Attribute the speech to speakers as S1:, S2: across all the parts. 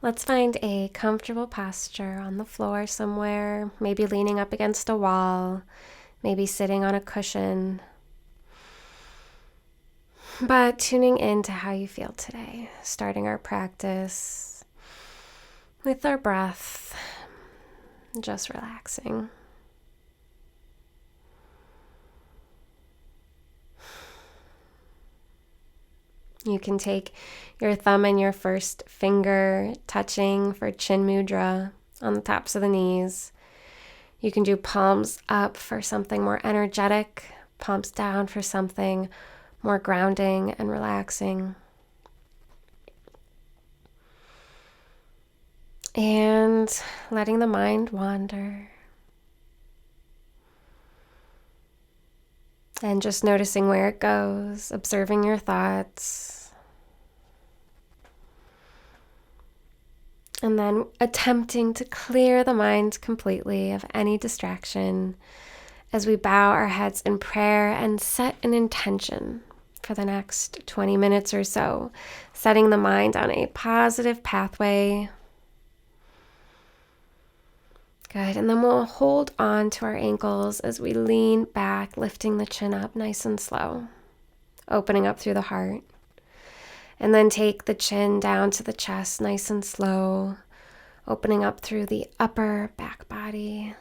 S1: Let's find a comfortable posture on the floor somewhere, maybe leaning up against a wall, maybe sitting on a cushion. But tuning into how you feel today, starting our practice with our breath, just relaxing. You can take your thumb and your first finger touching for Chin Mudra on the tops of the knees. You can do palms up for something more energetic, palms down for something more grounding and relaxing. And letting the mind wander. And just noticing where it goes, observing your thoughts. And then attempting to clear the mind completely of any distraction as we bow our heads in prayer and set an intention for the next 20 minutes or so, setting the mind on a positive pathway. Good, and then we'll hold on to our ankles as we lean back, lifting the chin up nice and slow, opening up through the heart. And then take the chin down to the chest, nice and slow, opening up through the upper back body.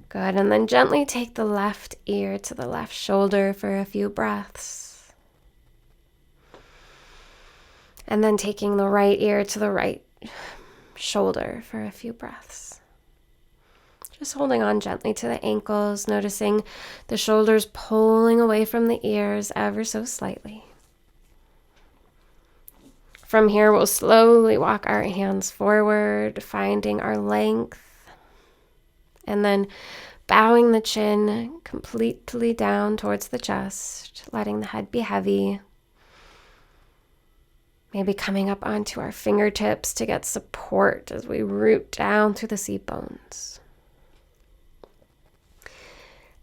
S1: Good, and then gently take the left ear to the left shoulder for a few breaths. And then taking the right ear to the right shoulder for a few breaths. Just holding on gently to the ankles, noticing the shoulders pulling away from the ears ever so slightly. From here, we'll slowly walk our hands forward, finding our length, and then bowing the chin completely down towards the chest, letting the head be heavy. Maybe coming up onto our fingertips to get support as we root down through the seat bones.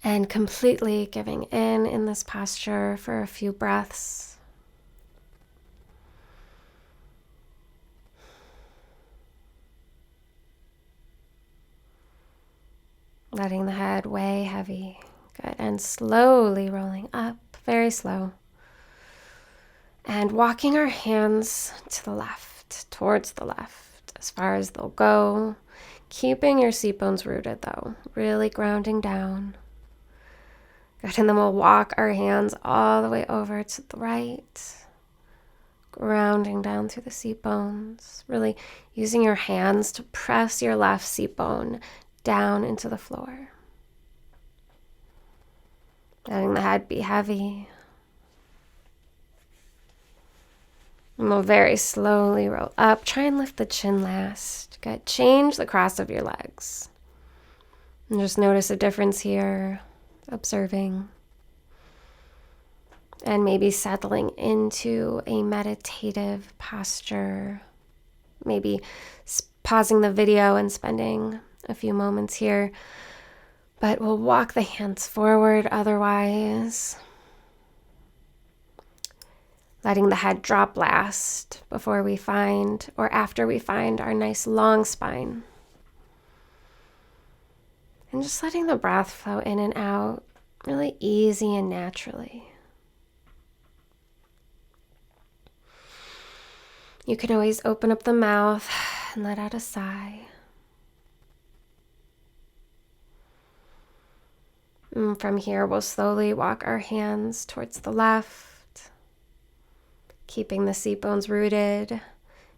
S1: And completely giving in this posture for a few breaths. Letting the head weigh heavy. Good. And slowly rolling up, very slow. And walking our hands to the left, towards the left, as far as they'll go. Keeping your seat bones rooted though, really grounding down. Good, and then we'll walk our hands all the way over to the right, grounding down through the seat bones, really using your hands to press your left seat bone down into the floor. Letting the head be heavy. And we'll very slowly roll up. Try and lift the chin last. Good. Change the cross of your legs. And just notice a difference here. Observing. And maybe settling into a meditative posture. Maybe pausing the video and spending a few moments here. But we'll walk the hands forward otherwise. Letting the head drop last before we find, or after we find, our nice long spine. And just letting the breath flow in and out really easy and naturally. You can always open up the mouth and let out a sigh. And from here, we'll slowly walk our hands towards the left. Keeping the seat bones rooted.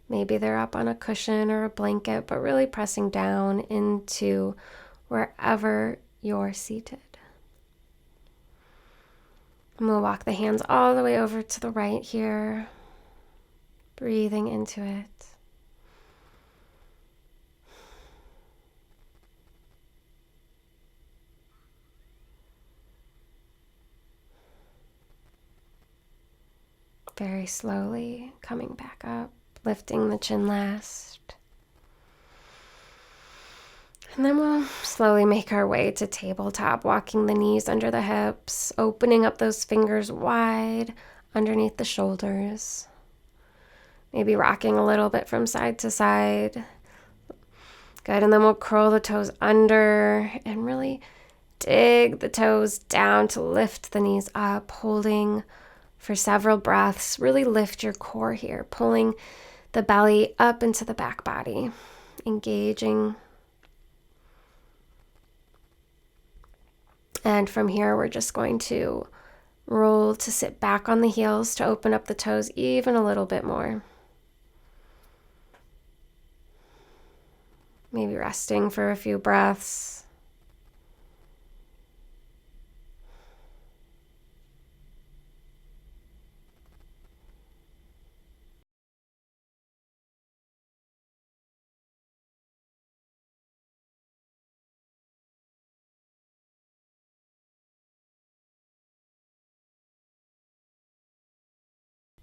S1: Maybe they're up on a cushion or a blanket, but really pressing down into wherever you're seated. And we'll walk the hands all the way over to the right here, breathing into it. Very slowly coming back up, lifting the chin last. And then we'll slowly make our way to tabletop, walking the knees under the hips, opening up those fingers wide underneath the shoulders. Maybe rocking a little bit from side to side. Good, and then we'll curl the toes under and really dig the toes down to lift the knees up, holding for several breaths. Really lift your core here, pulling the belly up into the back body, engaging. And from here, we're just going to roll to sit back on the heels to open up the toes even a little bit more. Maybe resting for a few breaths.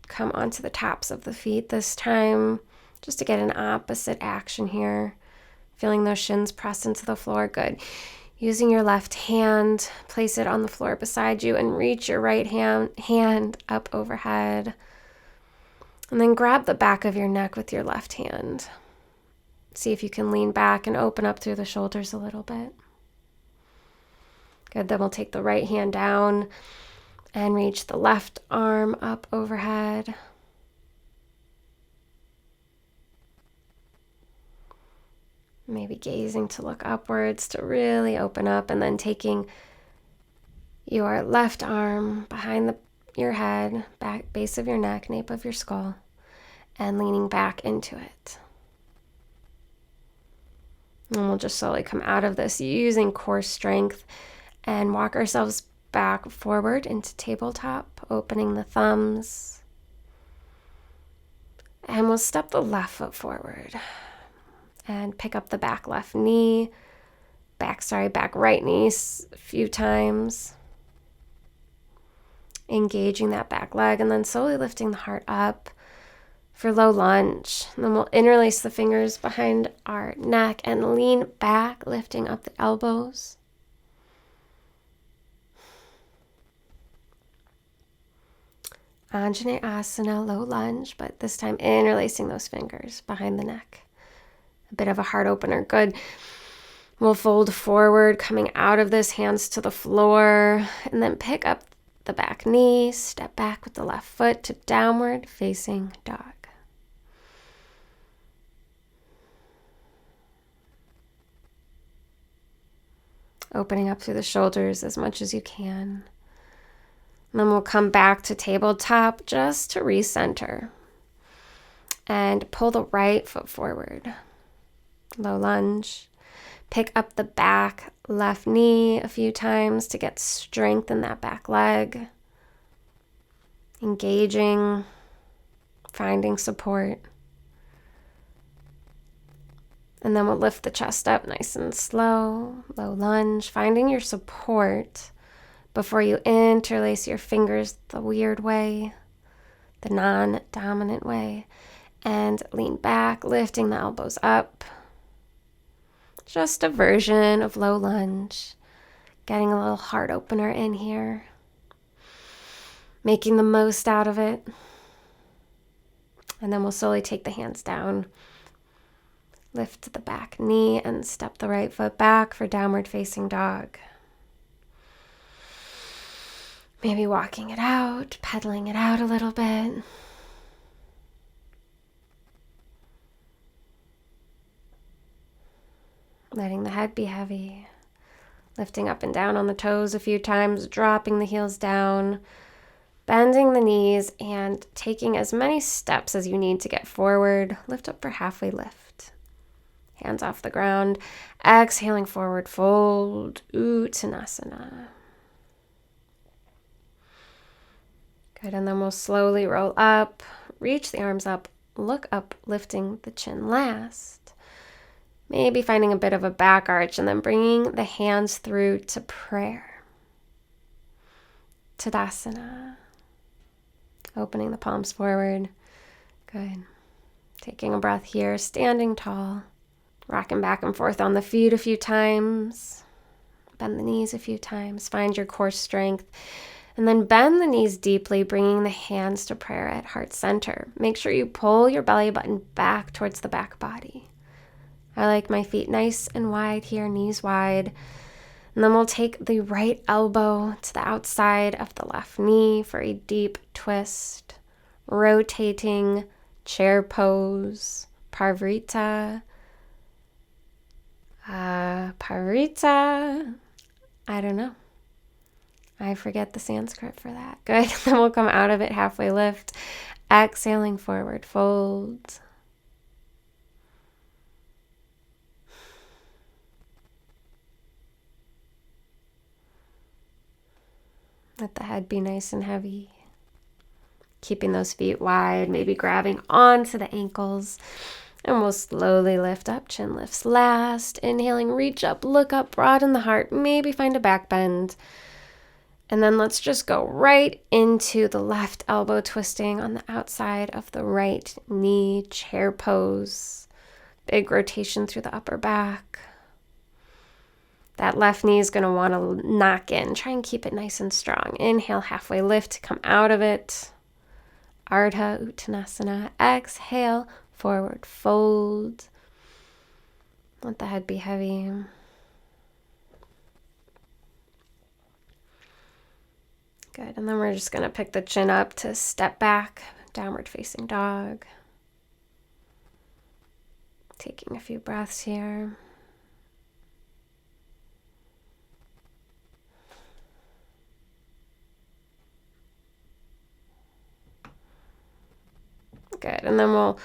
S1: Come onto the tops of the feet this time, just to get an opposite action here. Feeling those shins press into the floor. Good. Using your left hand, place it on the floor beside you and reach your right hand up overhead. And then grab the back of your neck with your left hand. See if you can lean back and open up through the shoulders a little bit. Good. Then we'll take the right hand down and reach the left arm up overhead. Maybe gazing to look upwards to really open up, and then taking your left arm behind your head, back base of your neck, nape of your skull, and leaning back into it. And we'll just slowly come out of this using core strength and walk ourselves back forward into tabletop, opening the thumbs. And we'll step the left foot forward and pick up the back left knee, back right knee a few times. Engaging that back leg, and then slowly lifting the heart up for low lunge. And then we'll interlace the fingers behind our neck and lean back, lifting up the elbows. Anjaneyasana, low lunge, but this time interlacing those fingers behind the neck. A bit of a heart opener. Good. We'll fold forward, coming out of this, hands to the floor, and then pick up the back knee, step back with the left foot to downward facing dog. Opening up through the shoulders as much as you can. And then we'll come back to tabletop just to recenter. And pull the right foot forward. Low lunge. Pick up the back left knee a few times to get strength in that back leg. Engaging, finding support. And then we'll lift the chest up nice and slow. Low lunge, finding your support before you interlace your fingers the weird way, the non-dominant way, and lean back, lifting the elbows up. Just a version of low lunge, getting a little heart opener in here, making the most out of it. And then we'll slowly take the hands down, lift the back knee, and step the right foot back for downward facing dog. Maybe walking it out, pedaling it out a little bit. Letting the head be heavy. Lifting up and down on the toes a few times, dropping the heels down, bending the knees, and taking as many steps as you need to get forward. Lift up for halfway lift. Hands off the ground. Exhaling forward, fold, Uttanasana. Good, and then we'll slowly roll up, reach the arms up, look up, lifting the chin last. Maybe finding a bit of a back arch and then bringing the hands through to prayer. Tadasana. Opening the palms forward. Good. Taking a breath here, standing tall. Rocking back and forth on the feet a few times. Bend the knees a few times. Find your core strength. And then bend the knees deeply, bringing the hands to prayer at heart center. Make sure you pull your belly button back towards the back body. I like my feet nice and wide here, knees wide. And then we'll take the right elbow to the outside of the left knee for a deep twist. Rotating chair pose, Parivrtta. Parivrtta. I don't know. I forget the Sanskrit for that. Good. Then we'll come out of it, halfway lift. Exhaling forward fold. Let the head be nice and heavy. Keeping those feet wide, maybe grabbing onto the ankles. And we'll slowly lift up. Chin lifts last. Inhaling, reach up, look up, broaden the heart. Maybe find a back bend. And then let's just go right into the left elbow twisting on the outside of the right knee, chair pose. Big rotation through the upper back. That left knee is going to want to knock in. Try and keep it nice and strong. Inhale, halfway lift, come out of it. Ardha Uttanasana. Exhale, forward fold. Let the head be heavy. Good. And then we're just going to pick the chin up to step back, downward facing dog. Taking a few breaths here. Good. And then we'll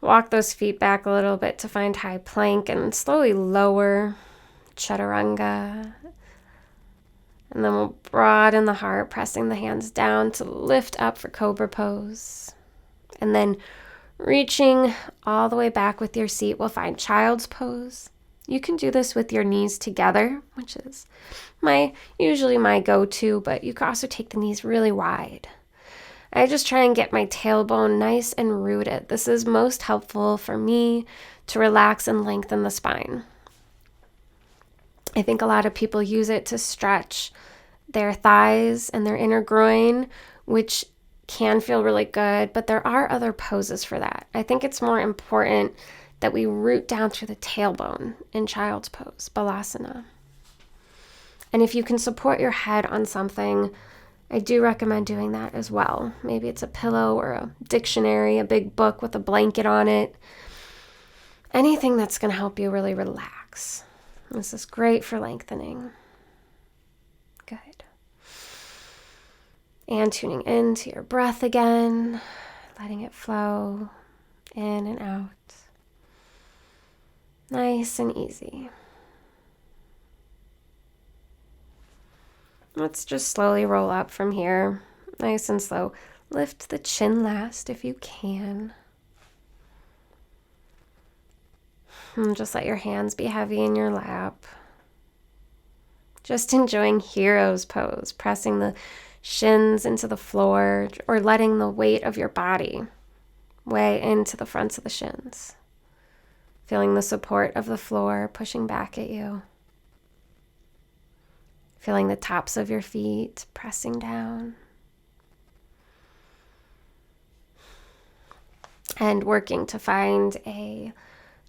S1: walk those feet back a little bit to find high plank and slowly lower chaturanga. And then we'll broaden the heart, pressing the hands down to lift up for cobra pose. And then reaching all the way back with your seat, we'll find child's pose. You can do this with your knees together, which is usually my go-to, but you can also take the knees really wide. I just try and get my tailbone nice and rooted. This is most helpful for me to relax and lengthen the spine. I think a lot of people use it to stretch their thighs and their inner groin, which can feel really good, but there are other poses for that. I think it's more important that we root down through the tailbone in child's pose, Balasana. And if you can support your head on something, I do recommend doing that as well. Maybe it's a pillow or a dictionary, a big book with a blanket on it. Anything that's going to help you really relax. This is great for lengthening. Good. And tuning into your breath again, letting it flow in and out. Nice and easy. Let's just slowly roll up from here. Nice and slow. Lift the chin last if you can. And just let your hands be heavy in your lap. Just enjoying hero's pose, pressing the shins into the floor or letting the weight of your body weigh into the fronts of the shins. Feeling the support of the floor pushing back at you. Feeling the tops of your feet pressing down. And working to find a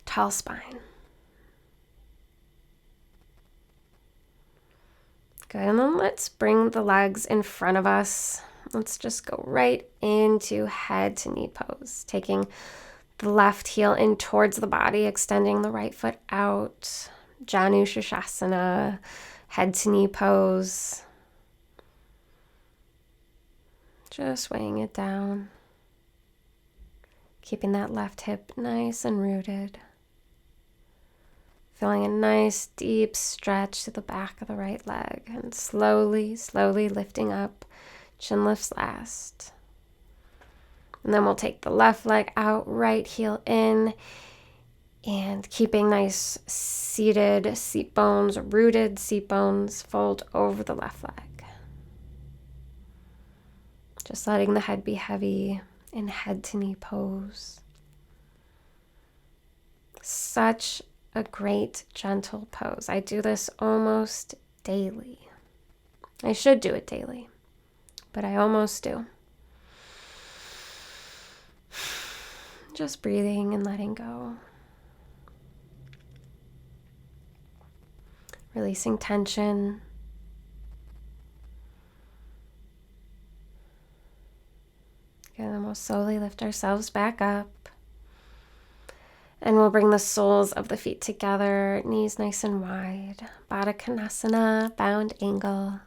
S1: tall spine. Good, and then let's bring the legs in front of us. Let's just go right into head to knee pose. Taking the left heel in towards the body, extending the right foot out. Janu Sirsasana, head to knee pose. Just weighing it down. Keeping that left hip nice and rooted. Feeling a nice deep stretch to the back of the right leg and slowly, slowly lifting up. Chin lifts last. And then we'll take the left leg out, right heel in, and keeping nice seated seat bones, rooted seat bones, fold over the left leg. Just letting the head be heavy in head to knee pose. Such a great gentle pose. I do this almost daily. I should do it daily. but I almost do. Just breathing and letting go. Releasing tension. And then we'll slowly lift ourselves back up. And we'll bring the soles of the feet together, knees nice and wide. Baddha Konasana, bound angle.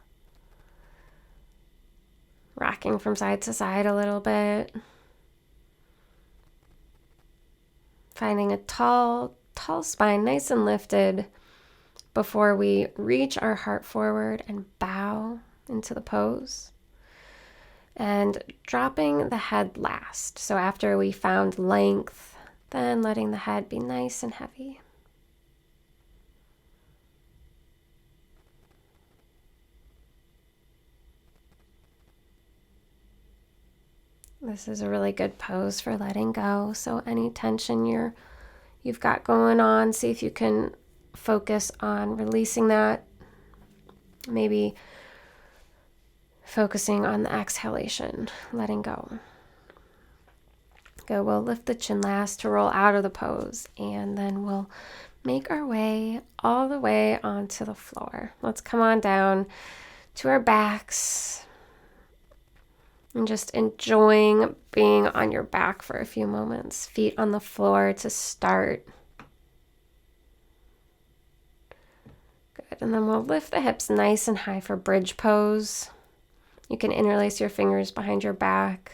S1: Rocking from side to side a little bit. Finding a tall spine, nice and lifted, before we reach our heart forward and bow into the pose. And dropping the head last. So after we found length, then letting the head be nice and heavy. This is a really good pose for letting go. So any tension you've got going on, see if you can focus on releasing that. Maybe focusing on the exhalation, letting go. Good. We'll lift the chin last to roll out of the pose, and then we'll make our way all the way onto the floor. Let's come on down to our backs and just enjoying being on your back for a few moments. Feet on the floor to start. Good. And then we'll lift the hips nice and high for bridge pose. You can interlace your fingers behind your back.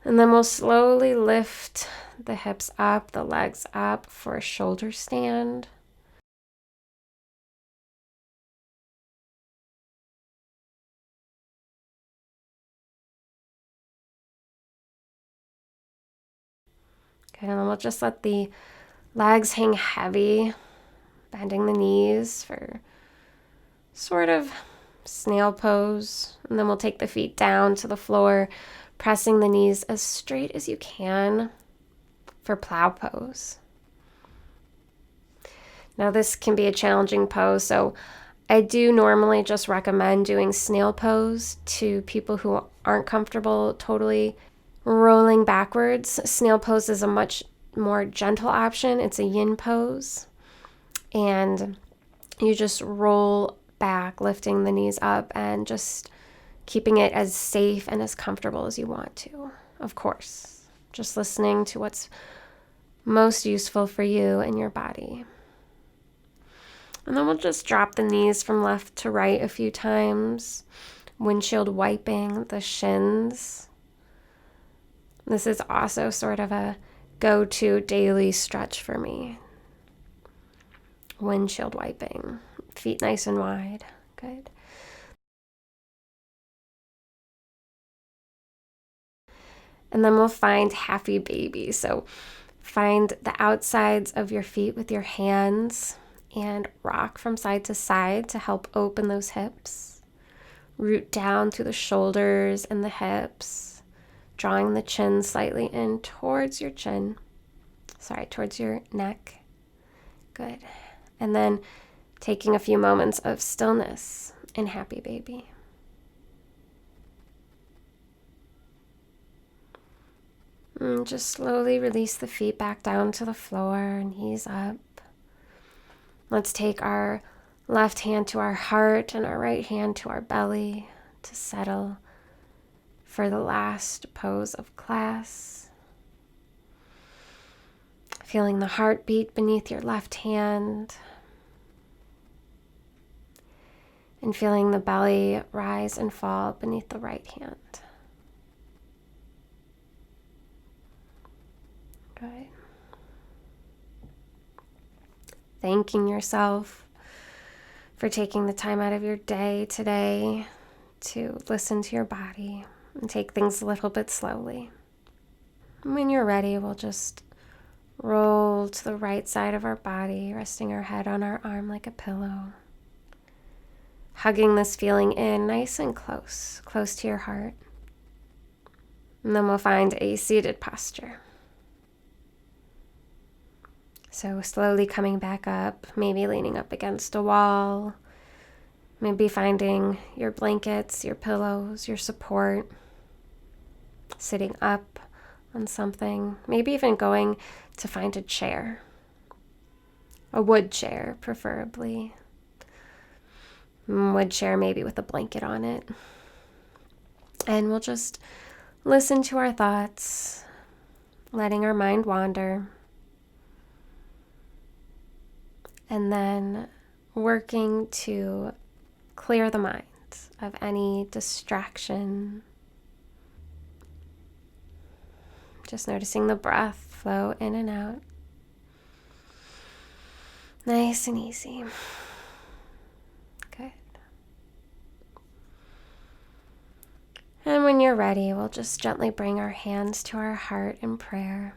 S1: And then we'll slowly lift the hips up, the legs up for a shoulder stand. Okay, and then we'll just let the legs hang heavy, bending the knees for sort of snail pose. And then we'll take the feet down to the floor, pressing the knees as straight as you can for plow pose. Now this can be a challenging pose, so I do normally just recommend doing snail pose to people who aren't comfortable totally rolling backwards. Snail pose is a much more gentle option. It's a yin pose, and you just roll back, lifting the knees up and just keeping it as safe and as comfortable as you want to, of course. Just listening to what's most useful for you and your body. And then we'll just drop the knees from left to right a few times, windshield wiping the shins. This is also sort of a go-to daily stretch for me. Windshield wiping, feet nice and wide. Good. And then we'll find happy baby. So find the outsides of your feet with your hands and rock from side to side to help open those hips. Root down through the shoulders and the hips, drawing the chin slightly in towards your chin. Towards your neck. Good. And then taking a few moments of stillness in happy baby. And just slowly release the feet back down to the floor, knees up. Let's take our left hand to our heart and our right hand to our belly to settle for the last pose of class. Feeling the heartbeat beneath your left hand and feeling the belly rise and fall beneath the right hand. Good. Thanking yourself for taking the time out of your day today to listen to your body and take things a little bit slowly. When you're ready, we'll just roll to the right side of our body, resting our head on our arm like a pillow. Hugging this feeling in nice and close to your heart. And then we'll find a seated posture. So slowly coming back up, maybe leaning up against a wall, Maybe finding your blankets, your pillows, your support, sitting up on something, maybe even going to find a chair, a wood chair preferably. Wood chair maybe with a blanket on it. And we'll just listen to our thoughts, letting our mind wander, and then working to clear the mind of any distraction. Just noticing the breath flow in and out. Nice and easy. Good. And when you're ready, we'll just gently bring our hands to our heart in prayer.